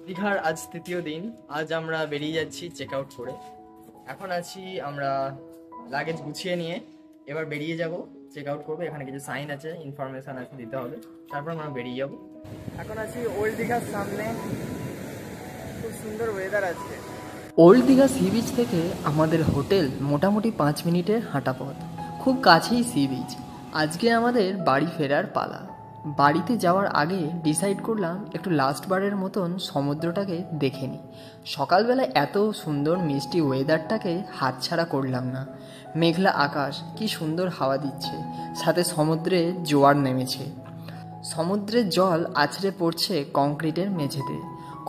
দীঘার আজ তৃতীয় দিন। আজ আমরা বেরিয়ে যাচ্ছি চেক আউট করে। এখন আছি আমরা লাগেজ গুছিয়ে নিয়ে এবার বেরিয়ে যাব, চেক আউট করবো। এখানে কিছু সাইন আছে, ইনফরমেশন আছে দিতে হবে, তারপর আমরা বেরিয়ে যাব। এখন আছি ওল্ড দীঘার সামনে, খুব সুন্দর ওয়েদার আছে। ওল্ড দীঘা সি বিচ থেকে আমাদের হোটেল মোটামুটি 5 মিনিটের হাঁটা পথ, খুব কাছেই সি বিচ। আজকে আমাদের বাড়ি ফেরার পালা। বাড়িতে যাওয়ার আগে ডিসাইড করলাম একটু লাস্টবারের মতন সমুদ্রটাকে দেখে নিই। সকালবেলা এত সুন্দর মিষ্টি ওয়েদারটাকে হাতছাড়া করলাম না। মেঘলা আকাশ, কি সুন্দর হাওয়া দিচ্ছে, সাথে সমুদ্রে জোয়ার নেমেছে। সমুদ্রের জল আছড়ে পড়ছে কংক্রিটের মেঝেতে।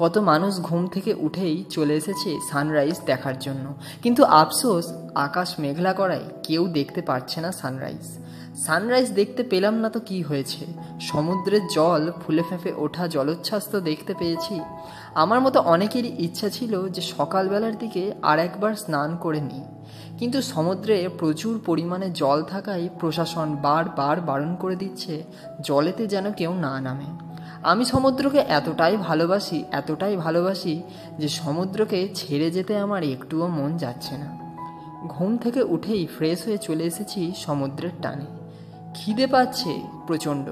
কত মানুষ ঘুম থেকে উঠেই চলে এসেছে সানরাইজ দেখার জন্য, কিন্তু আফসোস আকাশ মেঘলা করায় কেউ দেখতে পারছে না সানরাইজ দেখতে পেলাম না তো কি হয়েছে, সমুদ্রের জল ফুলে ফেঁপে ওঠা জলোচ্ছ্বাস তো দেখতে পেয়েছি। আমার মতো অনেকেরই ইচ্ছা ছিল যে সকালবেলার দিকে আর একবার স্নান করে নিই, কিন্তু সমুদ্রে প্রচুর পরিমাণে জল থাকায় প্রশাসন বারবার বারণ করে দিচ্ছে জলেতে যেন কেউ না নামে। আমি সমুদ্রকে এতটাই ভালোবাসি যে সমুদ্রকে ছেড়ে যেতে আমার একটুও মন যাচ্ছে না। ঘুম থেকে উঠেই ফ্রেশ হয়ে চলে এসেছি সমুদ্রের টানে। খিদে পাচ্ছে প্রচণ্ড।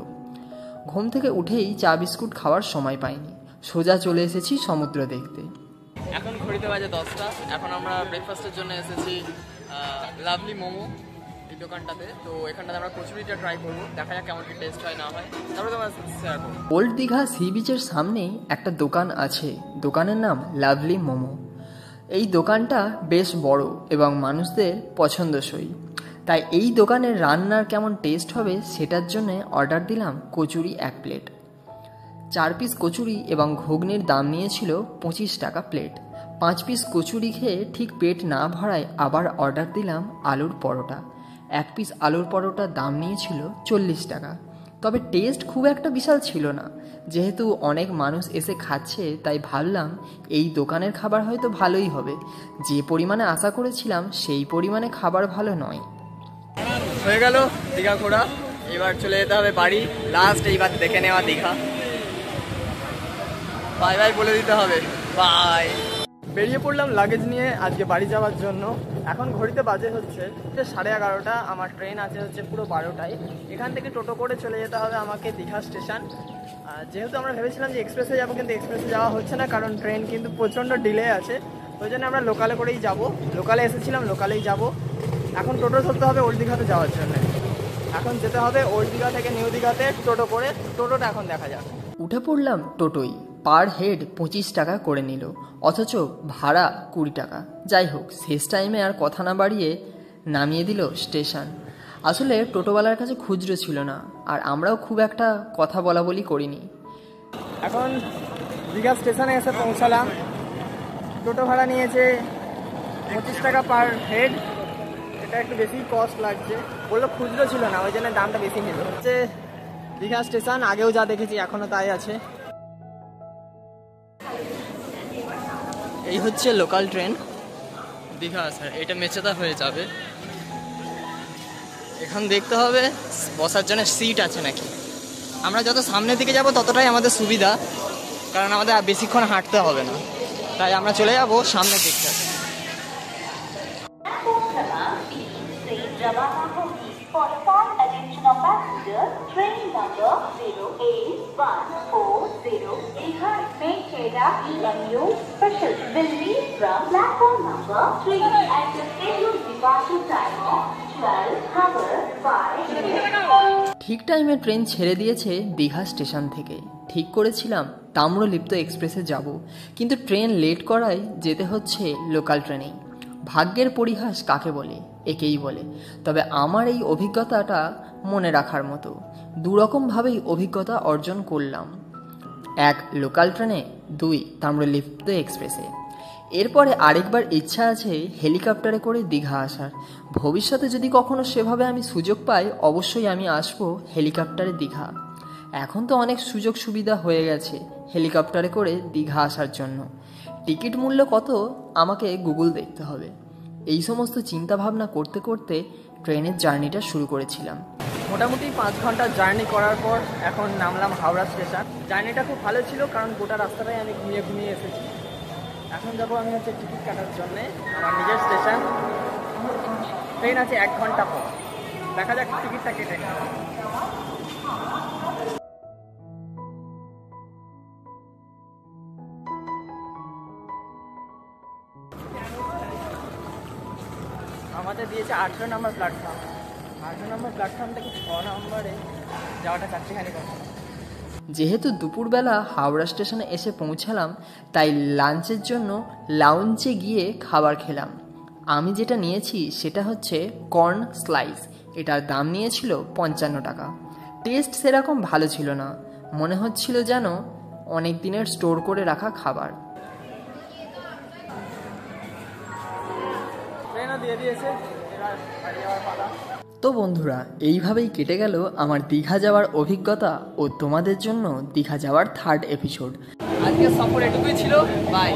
ঘুম থেকে উঠেই চা বিস্কুট খাওয়ার সময় পাইনি, সোজা চলে এসেছি সমুদ্র দেখতে। এখন ঘড়িতে বাজে 10টা। এখন আমরা ব্রেকফাস্টের জন্য এসেছি লাভলি মোমো এই দোকানটাতে। তো এখানটাতে আমরা কচুরিটা ট্রাই করবো, দেখা যাক কেমন কি টেস্ট হয় না হয়, তারপরে তোমার শেয়ার করবো। ওল্ড দীঘা সি বিচের সামনেই একটা দোকান আছে, দোকানের নাম লাভলি মোমো। এই দোকানটা বেশ বড় এবং মানুষদের পছন্দসই, তাই এই দোকানের রান্নার কেমন টেস্ট হবে সেটার জন্য অর্ডার দিলাম কচুরি 1 প্লেট। 4 পিস কচুরি এবং ঘুগনির দাম নিয়েছিল 25 টাকা প্লেট। 5 পিস কচুরি খেয়ে ঠিক পেট না ভরায় আবার অর্ডার দিলাম আলুর পরোটা। 1 পিস আলুর পরোটার দাম নিয়েছিল 40 টাকা। তবে টেস্ট খুব একটা বিশাল ছিল না। যেহেতু অনেক মানুষ এসে খাচ্ছে তাই ভাবলাম এই দোকানের খাবার হয়তো ভালোই হবে। যে পরিমাণে আশা করেছিলাম সেই পরিমাণে খাবার ভালো নয়। হয়ে গেল দীঘা ঘোরা, এবার চলে যেতে হবে বাড়ি। লাস্ট এইবার দেখে নেওয়া দীঘা। বাই বাই বলে দিতে হবে, বাই। বেরিয়ে পড়লাম লাগেজ নিয়ে আজকে বাড়ি যাওয়ার জন্য। এখন ঘড়িতে বাজে হচ্ছে 11:30। আমার ট্রেন আছে হচ্ছে পুরো 12টায়। এখান থেকে টোটো করে চলে যেতে হবে আমাকে দীঘা স্টেশন। যেহেতু আমরা ভেবেছিলাম যে এক্সপ্রেসে যাবো, কিন্তু এক্সপ্রেসে যাওয়া হচ্ছে না, কারণ ট্রেন কিন্তু প্রচণ্ড ডিলে আছে। ওই জন্য আমরা লোকালে করেই যাব। লোকালে এসেছিলাম, লোকালেই যাব। এখন টোটো ধরতে হবে ওল্ড দীঘাতে যাওয়ার জন্য। এখন যেতে হবে ওল্ড দীঘা থেকে নিউ দীঘাতে টোটো করে। টোটোটা এখন দেখা যাক। উঠে পড়লাম টোটোই। পার হেড 25 টাকা করে নিল, অথচ ভাড়া 20 টাকা। যাই হোক, শেষ টাইমে আর কথা না বাড়িয়ে নামিয়ে দিল স্টেশন। আসলে টোটোওয়ালার কাছে খুচরো ছিল না, আর আমরাও খুব একটা কথা বলা বলি করিনি। এখন দীঘা স্টেশনে এসে পৌঁছালাম। টোটো ভাড়া নিয়েছে 25 টাকা পার হেড। এটা একটু বেশি কস্ট লাগছে, বললো খুচরো ছিল না, ওই জন্য দামটা বেশি নিল। হচ্ছে দীঘা স্টেশন, আগেও যা দেখেছি এখনও তাই আছে। এই হচ্ছে লোকাল ট্রেন দীঘা আসার। এটা মেচেদা হয়ে যাবে। এখন দেখতে হবে বসার জন্য সিট আছে নাকি। আমরা যত সামনের দিকে যাব ততটাই আমাদের সুবিধা, কারণ আমাদের বেশিক্ষণ হাঁটতে হবে না। তাই আমরা চলে যাব সামনের দিকটা। For flight attention of passengers, train number 08140 Dikha Mekeda EMU special will leave from platform number 3 at the scheduled departure time of 12:05 PM. ঠিক টাইমে ট্রেন ছেড়ে দিয়েছে দীঘা স্টেশন থেকে। ঠিক করেছিলাম তাম্রলিপ্ত এক্সপ্রেসে যাব, কিন্তু ট্রেন লেট করায় যেতে হচ্ছে লোকাল ট্রেনেই। ভাগ্যের পরিহাস কাকে বলে, একেই বলে। তবে আমার এই অভিজ্ঞতাটা মনে রাখার মতো। দুরকমভাবেই অভিজ্ঞতা অর্জন করলাম, 1 লোকাল ট্রেনে, 2 তাম্রলিপ্ত এক্সপ্রেসে। এরপরে আরেকবার ইচ্ছা আছে হেলিকপ্টারে করে দীঘা আসার। ভবিষ্যতে যদি কখনো সেভাবে আমি সুযোগ পাই, অবশ্যই আমি আসবো হেলিকপ্টারে দীঘা। এখন তো অনেক সুযোগ সুবিধা হয়ে গেছে হেলিকপ্টারে করে দীঘা আসার জন্য। টিকিট মূল্য কত আমাকে গুগল দেখতে হবে। এই সমস্ত চিন্তা ভাবনা করতে করতে ট্রেনের জার্নিটা শুরু করেছিলাম। মোটামুটি 5 ঘন্টা জার্নি করার পর এখন নামলাম হাওড়া স্টেশন। জার্নিটা খুব ভালো ছিল, কারণ গোটা রাস্তাটাই আমি ঘুমিয়ে ঘুমিয়ে এসেছি। এখন যাবো আমি হচ্ছে টিকিট কাটার জন্যে আমার নিজের স্টেশন। ট্রেন আছে 1 ঘন্টা পর, দেখা যাক টিকিটটা কেটে। আমাদের দিয়েছে 18 নম্বর প্ল্যাটফর্ম। 18 নম্বর প্ল্যাটফর্ম থেকে 6 নম্বরে যাওয়াটা চারটিখানি কথা। যেহেতু দুপুরবেলা হাওড়া স্টেশনে এসে পৌঁছালাম, তাই লাঞ্চের জন্য লাউঞ্জে গিয়ে খাবার খেলাম। আমি যেটা নিয়েছি সেটা হচ্ছে কর্ন স্লাইস। এটার দাম নিয়েছিল 55 টাকা। টেস্ট সেরকম ভালো ছিল না, মনে হচ্ছিল যেন অনেক দিনের স্টোর করে রাখা খাবার। ট্রেনও দিয়ে দিয়েছে, এবার বাড়ি যাওয়ার পালা। তো বন্ধুরা, এইভাবেই কেটে গেল আমার দীঘা যাওয়ার অভিজ্ঞতা ও তোমাদের জন্য দীঘা যাওয়ার 3rd এপিসোড। আজকের সফর এটুকুই ছিল, বাই।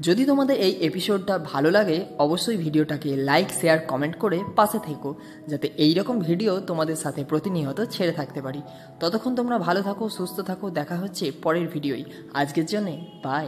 যদি তোমাদের এই এপিসোডটা ভালো লাগে, অবশ্যই ভিডিওটাকে লাইক, শেয়ার, কমেন্ট করে পাশে থেকো, যাতে এই রকম ভিডিও তোমাদের সাথে প্রতিনিয়ত ছেড়ে থাকতে পারি। ততক্ষণ তোমরা ভালো থাকো, সুস্থ থাকো। দেখা হচ্ছে পরের ভিডিওয়। আজকের জন্যে বাই।